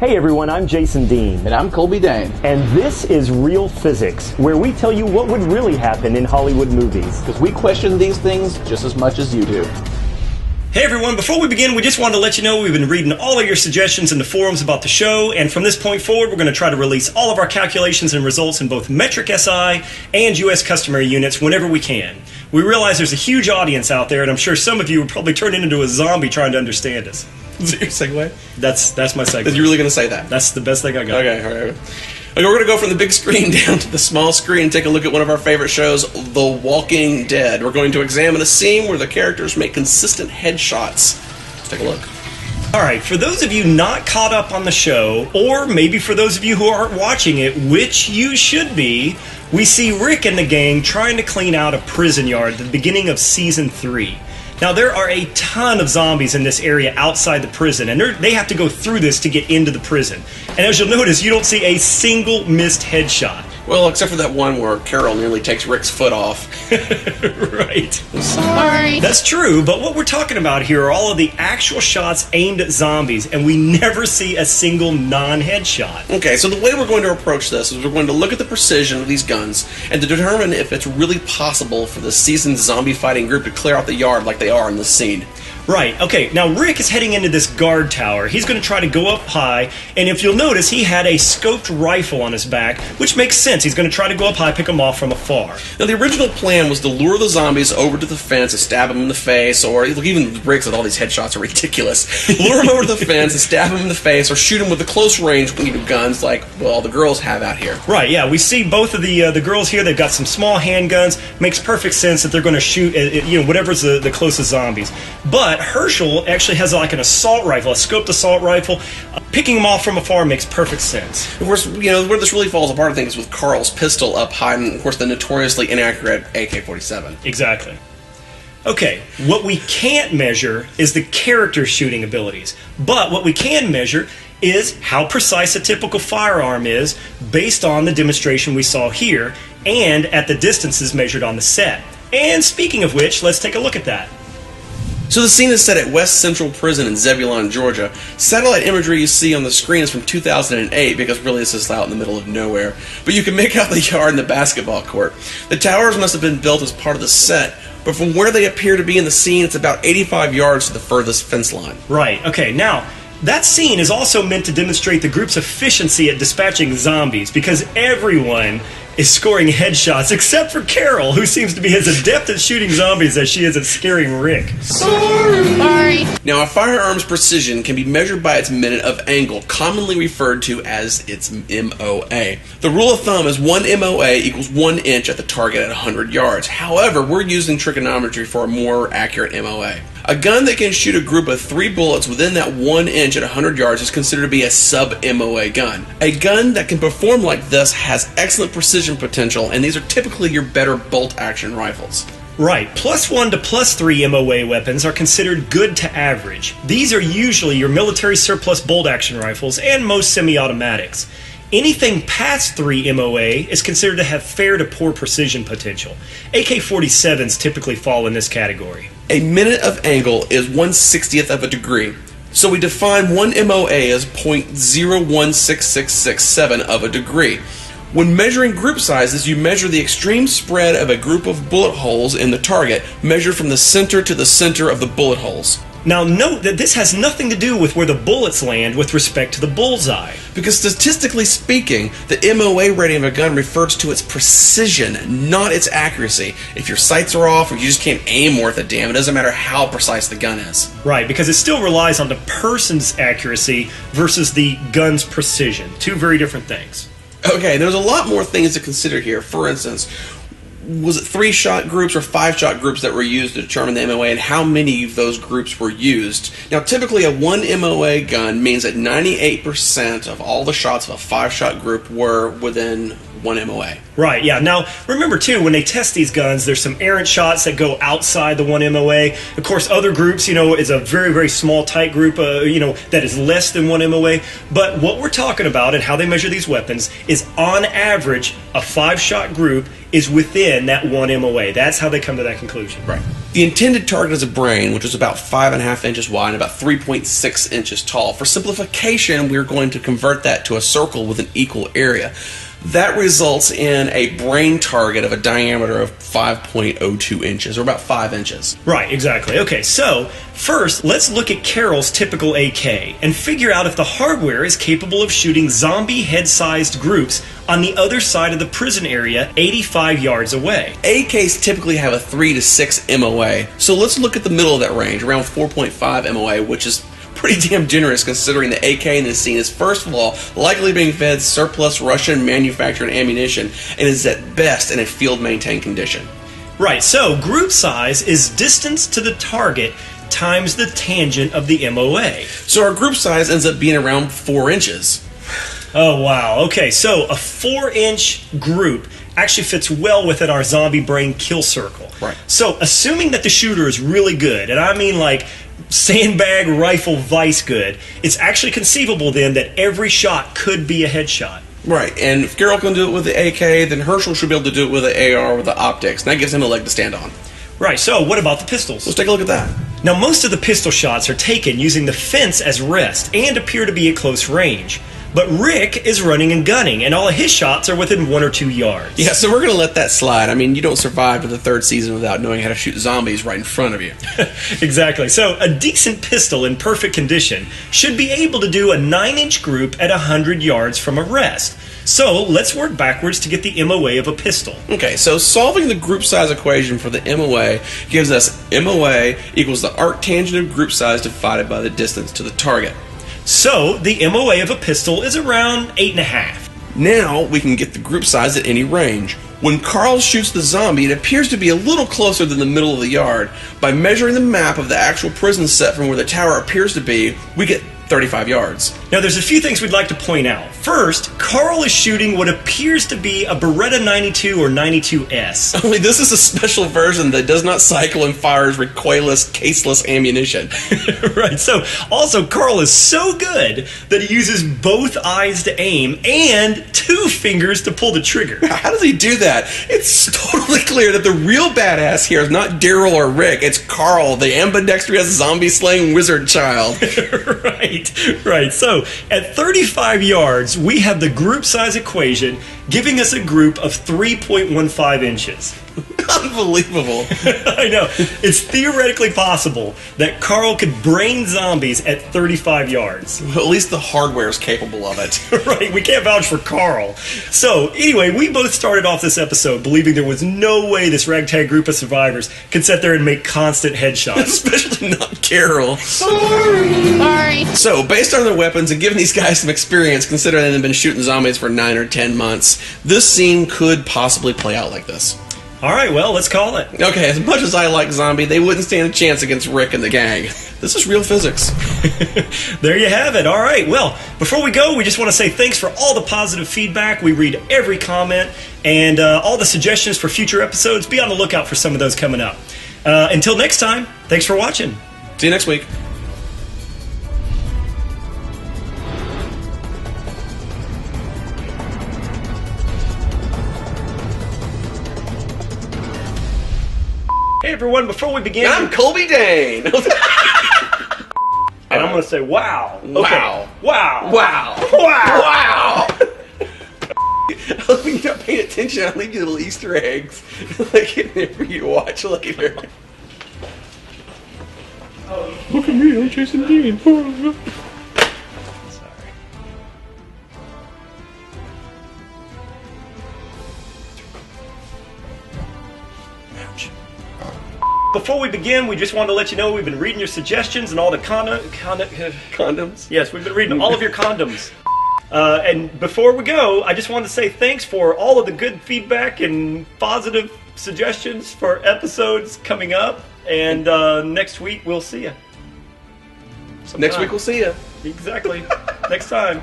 Hey everyone, I'm Jason Dean. And I'm Colby Dane. And this is Real Physics, where we tell you what would really happen in Hollywood movies. Because we question these things just as much as you do. Hey everyone, before we begin, we just wanted to let you know we've been reading all of your suggestions in the forums about the show, and from this point forward, we're going to try to release all of our calculations and results in both metric SI and US customary units whenever we can. We realize there's a huge audience out there, and I'm sure some of you are probably turning into a zombie trying to understand us. Is that your segue? That's my segue. Are you really going to say that? That's the best thing I got. Okay, all right. Okay, we're going to go from the big screen down to the small screen and take a look at one of our favorite shows, The Walking Dead. We're going to examine a scene where the characters make consistent headshots. Let's take a look. All right, for those of you not caught up on the show, or maybe for those of you who aren't watching it, which you should be, we see Rick and the gang trying to clean out a prison yard at the beginning of Season 3. Now, there are a ton of zombies in this area outside the prison, and they have to go through this to get into the prison. And as you'll notice, you don't see a single missed headshot. Well, except for that one where Carol nearly takes Rick's foot off. Right. Sorry. That's true, but what we're talking about here are all of the actual shots aimed at zombies, and we never see a single non-headshot. Okay, so the way we're going to approach this is we're going to look at the precision of these guns and to determine if it's really possible for the seasoned zombie fighting group to clear out the yard like they are in this scene. Right, okay, now Rick is heading into this guard tower. He's going to try to go up high, and if you'll notice, he had a scoped rifle on his back, which makes sense. He's going to try to go up high, pick them off from afar. Now, the original plan was to lure the zombies over to the fence and stab them in the face, or look, even Rick's with all these headshots are ridiculous. Lure them over to the fence and stab them in the face, or shoot them with the close range guns like, well, the girls have out here. Right, yeah, we see both of the girls here. They've got some small handguns. Makes perfect sense that they're going to shoot at, whatever's the closest zombies. But Herschel actually has like an assault rifle, a scoped assault rifle. Picking them off from afar makes perfect sense. Of course, where this really falls apart, I think, is with Carl's pistol up high, and of course the notoriously inaccurate AK-47. Exactly. Okay, what we can't measure is the character's shooting abilities, but what we can measure is how precise a typical firearm is based on the demonstration we saw here and at the distances measured on the set. And speaking of which, let's take a look at that. So the scene is set at West Central Prison in Zebulon, Georgia. Satellite imagery you see on the screen is from 2008 because really this is out in the middle of nowhere. But you can make out the yard and the basketball court. The towers must have been built as part of the set, but from where they appear to be in the scene, it's about 85 yards to the furthest fence line. Right, okay, now, that scene is also meant to demonstrate the group's efficiency at dispatching zombies because everyone is scoring headshots except for Carol, who seems to be as adept at shooting zombies as she is at scaring Rick. Sorry. Now, a firearm's precision can be measured by its minute of angle, commonly referred to as its MOA. The rule of thumb is 1 MOA equals 1 inch at the target at 100 yards. However, we're using trigonometry for a more accurate MOA. A gun that can shoot a group of 3 bullets within that 1 inch at 100 yards is considered to be a sub-MOA gun. A gun that can perform like this has excellent precision potential, and these are typically your better bolt-action rifles. Right, +1 to +3 MOA weapons are considered good to average. These are usually your military surplus bolt-action rifles and most semi-automatics. Anything past 3 MOA is considered to have fair to poor precision potential. AK-47s typically fall in this category. A minute of angle is 1/60th of a degree. So we define 1 MOA as 0.016667 of a degree. When measuring group sizes, you measure the extreme spread of a group of bullet holes in the target, measured from the center to the center of the bullet holes. Now note that this has nothing to do with where the bullets land with respect to the bullseye. Because statistically speaking, the MOA rating of a gun refers to its precision, not its accuracy. If your sights are off or you just can't aim worth a damn, it doesn't matter how precise the gun is. Right, because it still relies on the person's accuracy versus the gun's precision. Two very different things. Okay, there's a lot more things to consider here. For instance, was it 3-shot groups or 5-shot groups that were used to determine the MOA, and how many of those groups were used? Now, typically a 1 MOA gun means that 98% of all the shots of a 5-shot group were within 1 MOA. Right, yeah. Now, remember, too, when they test these guns, there's some errant shots that go outside the 1 MOA. Of course, other groups, is a very, very small, tight group, that is less than 1 MOA. But what we're talking about and how they measure these weapons is, on average, a 5-shot group is within that 1 MOA. That's how they come to that conclusion. Right. The intended target is a brain, which is about 5.5 inches wide and about 3.6 inches tall. For simplification, we're going to convert that to a circle with an equal area. That results in a brain target of a diameter of 5.02 inches, or about 5 inches. Right, exactly. Okay, so first, let's look at Carol's typical AK and figure out if the hardware is capable of shooting zombie head-sized groups on the other side of the prison area 85 yards away. AKs typically have a 3 to 6 MOA, so let's look at the middle of that range, around 4.5 MOA, which is pretty damn generous considering the AK in this scene is, first of all, likely being fed surplus Russian manufactured ammunition and is at best in a field-maintained condition. Right, so group size is distance to the target times the tangent of the MOA. So our group size ends up being around 4 inches. Oh, wow. Okay, so a 4-inch group actually fits well within our zombie brain kill circle. Right. So, assuming that the shooter is really good, and I mean like sandbag rifle vice good, it's actually conceivable then that every shot could be a headshot. Right, and if Carol can do it with the AK, then Herschel should be able to do it with the AR with the optics, and that gives him a leg to stand on. Right, so what about the pistols? Let's take a look at that. Now, most of the pistol shots are taken using the fence as rest and appear to be at close range. But Rick is running and gunning, and all of his shots are within 1 or 2 yards. Yeah, so we're going to let that slide. I mean, you don't survive to the 3rd season without knowing how to shoot zombies right in front of you. Exactly. So a decent pistol in perfect condition should be able to do a 9-inch group at 100 yards from a rest. So let's work backwards to get the MOA of a pistol. Okay, so solving the group size equation for the MOA gives us MOA equals the arc tangent of group size divided by the distance to the target. So the MOA of a pistol is around 8.5. Now we can get the group size at any range. When Carl shoots the zombie, it appears to be a little closer than the middle of the yard. By measuring the map of the actual prison set from where the tower appears to be, we get 35 yards. Now, there's a few things we'd like to point out. First, Carl is shooting what appears to be a Beretta 92 or 92S. Only this is a special version that does not cycle and fires recoilless, caseless ammunition. Right, so also Carl is so good that he uses both eyes to aim and 2 fingers to pull the trigger. How does he do that? It's totally clear that the real badass here is not Daryl or Rick, it's Carl, the ambidextrous zombie-slaying wizard child. Right. So at 35 yards, we have the group size equation giving us a group of 3.15 inches. Unbelievable. I know. It's theoretically possible that Carl could brain zombies at 35 yards. Well, at least the hardware is capable of it. Right, we can't vouch for Carl. So, anyway, we both started off this episode believing there was no way this ragtag group of survivors could sit there and make constant headshots. Especially not Carol. Sorry. So, based on their weapons and given these guys some experience, considering they've been shooting zombies for 9 or 10 months, this scene could possibly play out like this. All right, well, let's call it. Okay, as much as I like Zombie, they wouldn't stand a chance against Rick and the gang. This is real physics. There you have it. All right, well, before we go, we just want to say thanks for all the positive feedback. We read every comment and all the suggestions for future episodes. Be on the lookout for some of those coming up. Until next time, thanks for watching. See you next week. Hey everyone, before we begin... I'm Colby Dane! And I'm going to say, wow. Okay. Wow. Wow. Wow. Wow. Wow! When you're not paying attention, I'll leave you little Easter eggs. Like in there for you to watch. Look at here. Look at me, I'm Jason Dean. Sorry. Ouch. Before we begin, we just wanted to let you know we've been reading your suggestions and all the Condoms? Yes, we've been reading all of your condoms. And before we go, I just wanted to say thanks for all of the good feedback and positive suggestions for episodes coming up. And next week, we'll see you. Next week we'll see you. Exactly. Next time.